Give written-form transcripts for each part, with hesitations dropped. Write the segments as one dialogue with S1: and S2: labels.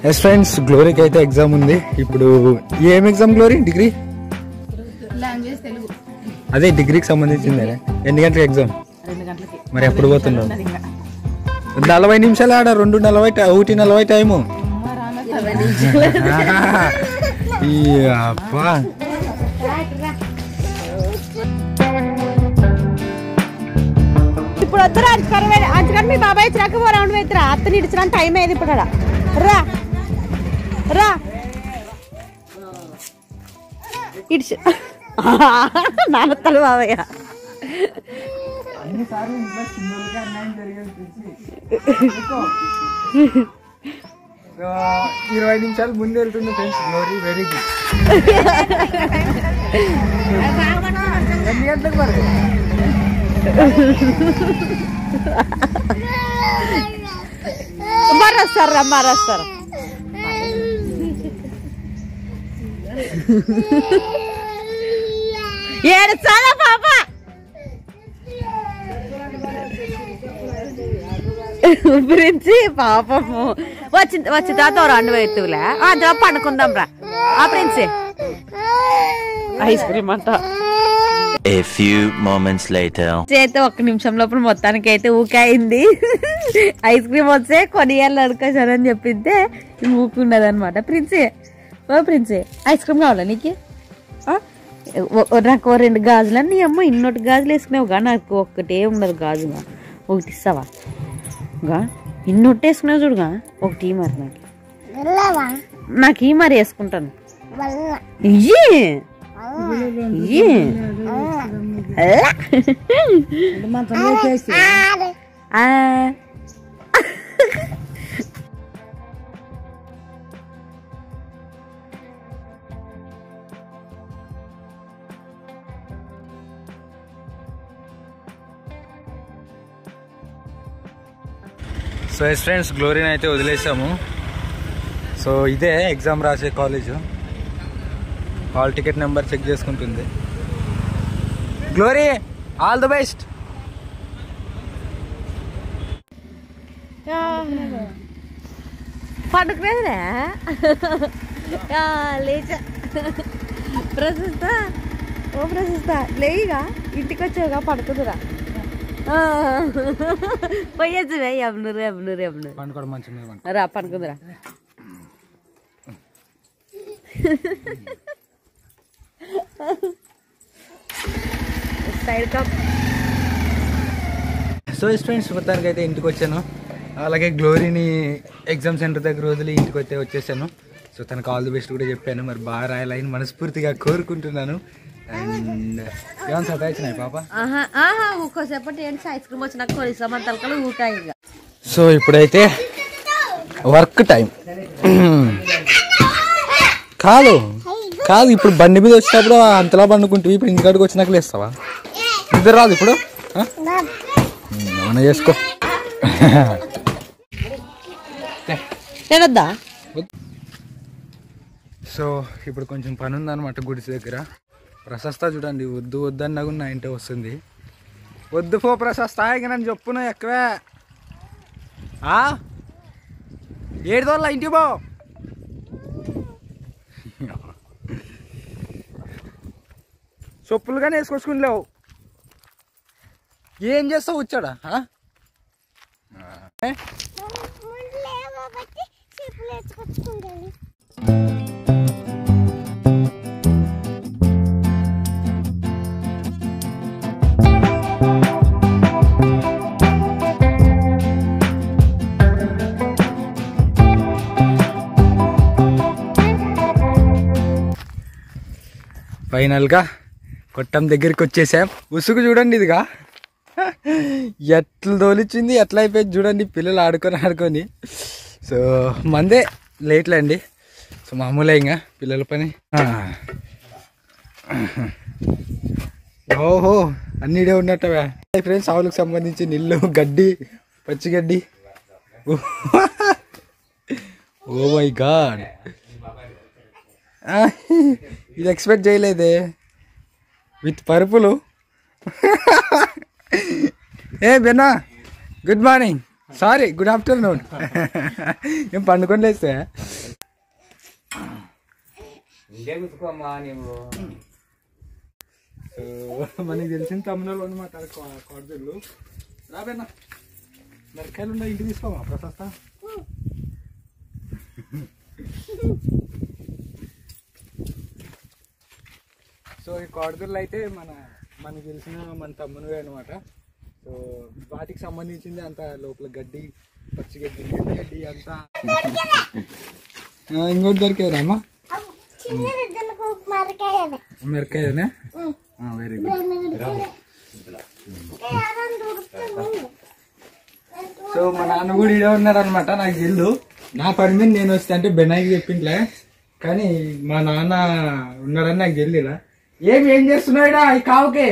S1: Yes friends, గ్లోరీకి అయితే exam ఉంది. ఇప్పుడు ఏం ఎగ్జామ్ గ్లోరీ? డిగ్రీ? అదే డిగ్రీకి సంబంధించింది. ఎన్ని గంటలకు ఎగ్జామ్? మరి ఎప్పుడు పోతున్నావు? 40 నిమిషాలు ఆడ 2:40 1:40 టైము. అబ్బా
S2: ఇప్పుడు వద్దు అంచుకని మీ బాబాయ్ ఇచ్చినాక ఓ రౌండ్ వేతురా. అత్తని ఇడిచిన టైం అయ్యేది ఇప్పుడు. రా రా ఇడిచి నాన్నత్తలు బాబయ్య.
S1: 20 నిమిషాలు ముందు వెళ్తుంది ఫ్రెండ్స్ గ్లోరీ. Very good. ఎన్ని గంటలకు మరి?
S2: మరొస్తారా మరొస్తారా. ఏడు చాలా పాప గురించి పాపము వచ్చి తర్వాత 2 వేతువులే అందులో పండుకుందాం రా. ఆ ప్రిన్సీ ఐస్ క్రీమ్ అంట.
S3: A few moments later.
S2: అయితే 1 నిమిషం లోపల మొత్తానికి అయితే ఊకాయింది. ఐస్ క్రీమ్ వస్తే కొనియాలి అడుకోసారని చెప్పిందే ఊకున్నది అనమాట. ప్రిన్సీ ఓ ప్రిన్సీ ఐస్ క్రీమ్ కావాలా నీకు? నాకు 2 గాజులు నీ అమ్మ ఇన్నోటి గాజులు వేసుకున్నావుగా. నాకు ఒక్కటే ఉండదు గాజుగా. ఒకటి ఇస్తావా? ఇన్నొట్టి వేసుకున్నావు చూడుగా. ఒకటి మరి నాకు ఈ మరి వేసుకుంటాను.
S1: సో ఎస్ ఫ్రెండ్స్, గ్లోరీని అయితే వదిలేసాము. సో ఇదే ఎగ్జామ్ రాసే college. Hall ticket number check చేసుకుంటుంది. Glory all the best.
S2: పండుకునేదిరా లేచా. ప్రశస్త ఓ ప్రశస్త లేయిగా ఇంటికి వచ్చావుగా పడుకుందిరా. పోయచ్చు ఎవనూరు ఎవనూరు ఎవనూరు
S1: పండుకోవడం మంచిగా
S2: రా పడుకుందిరా. Side cup.
S1: So yes friends, మొత్తానికి అయితే ఇంటికి వచ్చాను. అలాగే గ్లోరీని ఎగ్జామ్ సెంటర్ దగ్గర వదిలి ఇంటికి అయితే వచ్చేసాను. సో తనకు ఆల్ ది బెస్ట్ కూడా చెప్పాను. మరి బాగా రాయాలని మనస్ఫూర్తిగా కోరుకుంటున్నాను. అండ్ ఏమైనా సతాయించినాయి పాప?
S2: ఒక్కోసేపటి ఏంటి ఐస్ క్రీమ్ వచ్చినాక కొలిసామని తలకలు ఊకాయి.
S1: సో ఇప్పుడైతే వర్క్ టైం. కాదు కాదు ఇప్పుడు బండి మీద వచ్చినప్పుడు అంతలా పండుకుంటూ ఇప్పుడు ఇంటికాడికి వచ్చినాక లేస్తావా? నిద్ర రాదు ఇప్పుడు? ఏమన్నా చేసుకో.
S2: నేనొద్దా? సో
S1: ఇప్పుడు కొంచెం పని ఉందన్నమాట గుడిసి దగ్గర. ప్రశస్త చూడండి, వద్దు వద్దన్నా కూడా నా ఇంటే వస్తుంది. వద్దు పో ప్రశస్త, ఇక నన్ను చెప్పును ఎక్కువే. 7 దోళ్ళ ఇంటికి పో. చెప్పులుగానే వేసుకొచ్చుకుని లేవు. ఏం చేస్తావు వచ్చాడా? ఫైనల్గా కొట్టం దగ్గరికి వచ్చేసాం. ఉసుగు చూడండి ఇదిగా ఎట్లా తోలిచ్చింది, ఎట్లా అయిపోయింది చూడండి. పిల్లలు ఆడుకొని. సో మందే లేట్లే అండి. సో మామూలే ఇంకా పిల్లల పని. ఓహో అన్నిడే ఉన్నట్టవా ఫ్రెండ్స్. ఆవులకు సంబంధించి నీళ్ళు, గడ్డి, పచ్చిగడ్డి. ఓ మై గాడ్, ఇది ఎక్స్పెక్ట్ చేయలేదే. విత్ పరుపులు. ఏ బెన్నా, good morning. Sorry, good afternoon. ఏం పండుకొని లేస్తే
S4: ఇదే గుర్తుకోమ్మా నువ్వు.
S1: సో మనకి తెలిసిన తమిళలో అనమాట కోడలు. రాబేనా మిరకాయలు ఉన్నాయి, ఇంటికి తీసుకోమా ప్రశస్త. సో ఈ కోడలు అయితే మనకు తెలిసిన మన తమ్మునివే అనమాట. సో వాటికి సంబంధించింది అంత లోపల గడ్డి, పచ్చిగడ్డి, గడ్డి అంతా. ఇంకోటి దొరికాయమ్మా మిరకాయనే. Very good. సో మా నాన్న కూడా ఇడే ఉన్నాడు అనమాట. నాకు తెలుసు నా పని మీద నేను వస్తే అంటే బెనాయికి చెప్పింట్లే, కానీ మా నాన్న ఉన్నాడని నాకు తెలియదా. ఏం చేస్తున్నాడా ఈ కావుకే?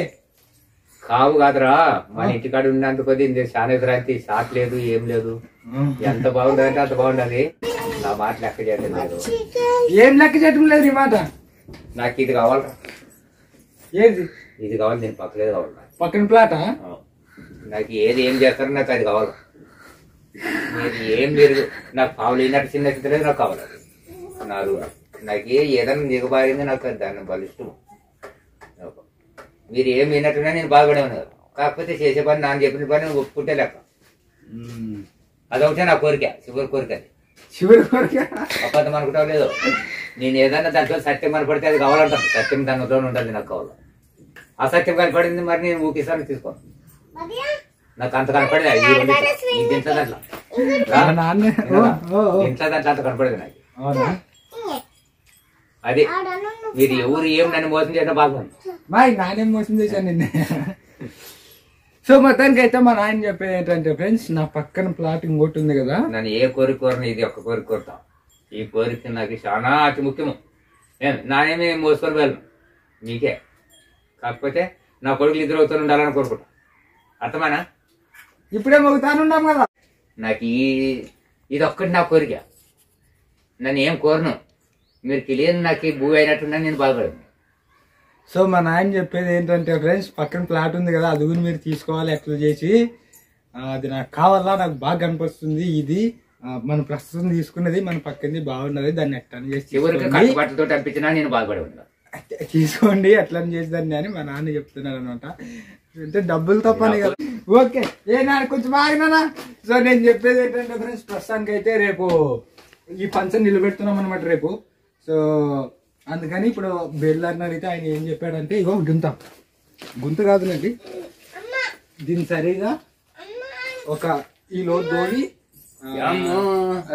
S4: కావు కాదురా, మన ఇంటికాడ ఉన్నంత కొద్ది శానేతరాంతి షాక్ లేదు, ఏం లేదు. ఎంత బాగుండదంటే అంత బాగుండదు. నా మాట లెక్క చేయడం లేదు.
S1: ఏం లెక్క చేయడం లేదు ఈ మాట.
S4: నాకు ఇది కావాలరా.
S1: ఏది
S4: ఇది కావాలి, నేను పక్కలేదు కావాలి.
S1: పక్కన ప్లాటా?
S4: నాకు ఏం చేస్తారో నాకు అది కావాలి. మీరు ఏం లేదు, నాకు కావాలి. ఈనాటి చిన్న చిత్రలేదు, నాకు కావాలి. నాకు ఏదైనా దిగబారింది, నాకు దాన్ని బలిష్టం. మీరు ఏం వినట్టున్నా నేను బాధపడే ఉన్నారు. కాకపోతే చేసే పని నాన్న చెప్పిన పని ఒప్పుకుంటే లెక్క. అదొకటే నా కోరిక, చివరి కోరిక. అది
S1: చివరి కోరిక
S4: అబద్ధం అనుకుంటావు లేదు. నేను ఏదన్నా దాంట్లో సత్యం కనపడితే అది కావాలంటాను. సత్యం దానితో ఉంటుంది, నాకు కావాలి. అసత్యం కనపడింది మరి నేను ఊకిస్తాను, తీసుకోను. నాకు అంత కనపడేది ఇంట్లో దాంట్లో ఇంట్లో దాంట్లో అంత కనపడేది నాకు. అది మీరు ఎవరు ఏం నన్ను మోసం చేయడం బాగుంది.
S1: నానేం మోసం చేశాను నిన్నే. సో మొత్తానికి అయితే మా నాయన చెప్పేది ఏంటంటే ఫ్రెండ్స్, నా పక్కన ప్లాట్ ఇంకోటి ఉంది కదా,
S4: నన్ను ఏ కోరిక కోరిన ఇది ఒక్క కోరిక కోరుతాం. ఈ కోరిక నాకు చాలా అతి ముఖ్యము. నేను నానేమి మోసుకొని వెళ్ళను మీకే. కాకపోతే నా కొడుకులు ఇద్దరు అవుతూ ఉండాలని కోరుకుంటా. అర్థమేనా?
S1: ఇప్పుడే మొగుతానున్నాం కదా.
S4: నాకు ఇది ఒక్కటి నా కోరిక. నన్ను ఏం కోరను. మీరు తెలియదు నాకు భూ అయినట్టున్నా నేను బాధపడను.
S1: సో మా నాయన చెప్పేది ఏంటంటే ఫ్రెండ్స్, పక్కన ప్లాట్ ఉంది కదా, అది కూడా మీరు తీసుకోవాలి ఎట్లా చేసి. అది నాకు కావాలా, నాకు బాగా కనిపిస్తుంది. ఇది మన ప్రస్తుతం తీసుకున్నది మన పక్కనది బాగున్నది, దాన్ని ఎట్లా చేసి
S4: చివరికి కట్టుబాటుతో అనిపించినా నేను బాధపడి ఉన్నా.
S1: తీసుకోండి ఎట్లా చేసేదాన్ని అని మా నాన్న చెప్తున్నాడు అనమాట. అంటే డబ్బులు తప్పని కదా. ఓకే నాన్న కొంచెం బాగినా. సో నేను చెప్పేది ఏంటంటే ఫ్రెండ్స్, ప్రస్తుతానికి అయితే రేపు ఈ ఫంక్షన్ నిలబెడుతున్నాం అనమాట రేపు. సో అందుకని ఇప్పుడు బెల్లారిని అడిగితే ఆయన ఏం చెప్పాడంటే, ఇగో గుంత కాదులేండి, దీన్ని సరిగా ఒక ఈ లోతు దోడి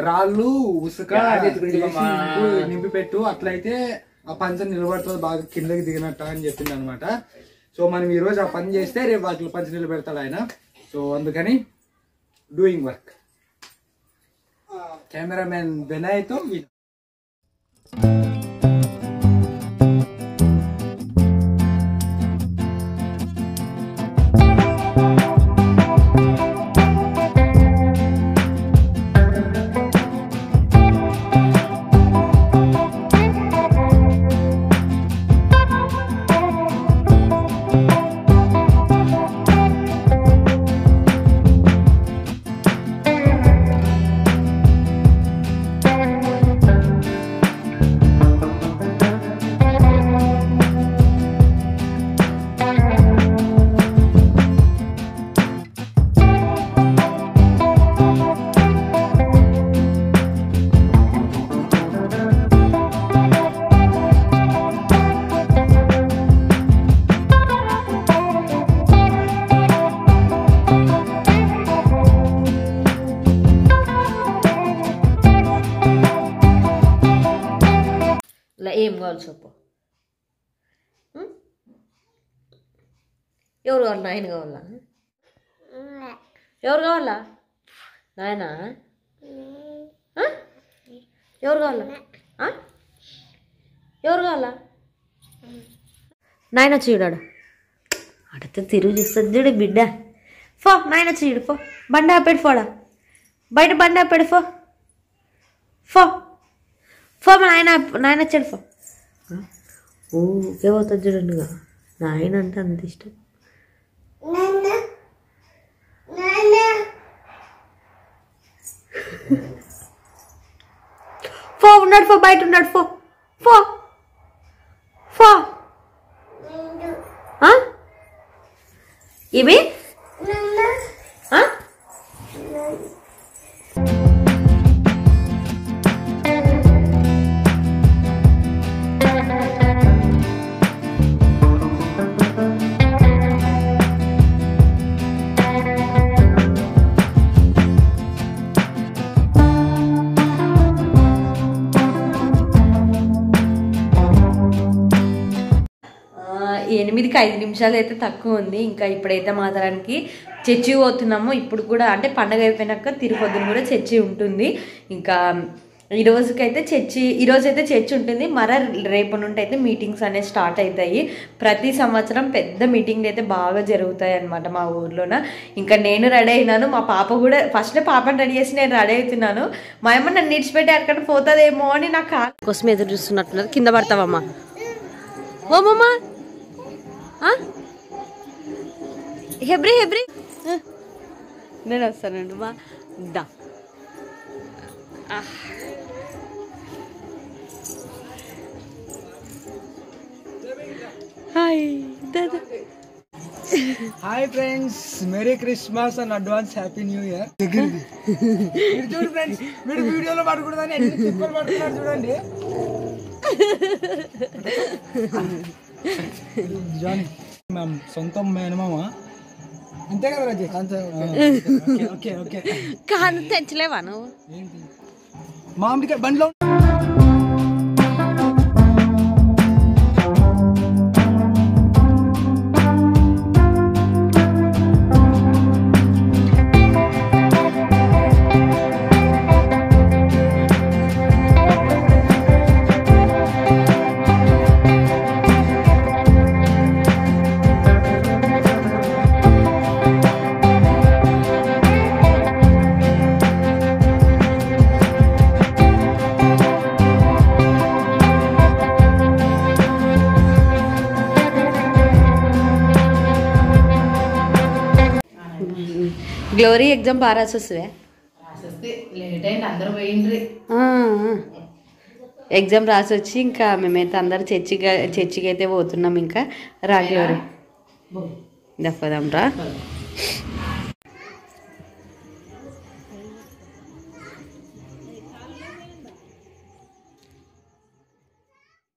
S1: రాళ్ళు ఉసుక నింపి పెట్టు, అట్లయితే ఆ పంచం నిలబడుతుంది బాగా కిందకి దిగినట్ట అని చెప్పింది అనమాట. సో మనం ఈరోజు ఆ పని చేస్తే రేపు వాటిలో పంచం నిలబెడతాడు ఆయన. సో అందుకని డూయింగ్ వర్క్. కెమెరామెన్ బెనాయ్తో
S2: ఏం కావాలి చెప్పు. ఎవరు కావాలి? నాయన కావాలా? ఎవరు కావాలా? నాయన ఎవరు కావాలా? ఎవరు కావాలా? నాయన చీడాడు అడితే తిరుగు చూస్తుంది చూడు బిడ్డ. ఫో నాయన చీడు, ఫో బండి ఆపెడు, ఫోడా బయట బండి ఆపెడు, ఫో ఫో ఫో మా నాయన వచ్చాడు, ఫో. ఊకే పోతుంది చూడండిగా, నాయన అంటే అంత ఇష్టం. ఫో ఉన్నాడు, ఫో బయట ఉన్నాడు, ఫో ఫో ఇవి ఆ? ఆ, 8కి 5 నిమిషాలు అయితే తక్కువ ఉంది. ఇంకా ఇప్పుడైతే మాత్రానికి చర్చి పోతున్నాము. ఇప్పుడు కూడా అంటే పండగ అయిపోయినాక తిరుపతిని కూడా చర్చి ఉంటుంది. ఇంకా ఈరోజైతే చర్చి ఉంటుంది. రేపటి నుండి అయితే మీటింగ్స్ అనేవి స్టార్ట్ అవుతాయి. ప్రతి సంవత్సరం పెద్ద మీటింగ్లు అయితే బాగా జరుగుతాయి అన్నమాట మా ఊర్లోన. ఇంకా నేను రెడీ అయినాను, మా పాప కూడా ఫస్ట్ పాపని రెడీ చేసి నేను రెడీ అవుతున్నాను. మా అమ్మ నన్ను నిడిచిపెట్టి అక్కడ పోతుందేమో అని నాకు కోసం ఎదురు చూస్తున్నట్టున్నది. కింద పడతావమ్మా ఓమమ్మా హెబ్రి నేను వస్తానండి మా దా హాయ్ దాదా.
S1: Hi friends, merry Christmas and advance happy new year. చూడు ఫ్రెండ్స్, మీరు వీడియోలో పడుకుంటుందని ఎన్ని తిప్పలు పడుతున్నారు చూడండి. జానీ మ్యామ్ సొంతం మేనమామ అంతే కదా రాజీ? అంతే. Okay okay.
S2: కాను తెచ్చలేవా నువ్వు?
S1: ఏంటి మామిడికాయ బండిలో
S2: గ్లోరీ ఎగ్జామ్ బాగా రాసొస్తే ఎగ్జామ్ రాసి వచ్చి ఇంకా మేమైతే అందరు చర్చికి అయితే పోతున్నాం. ఇంకా రా గ్లోరీ దఫదాం రా.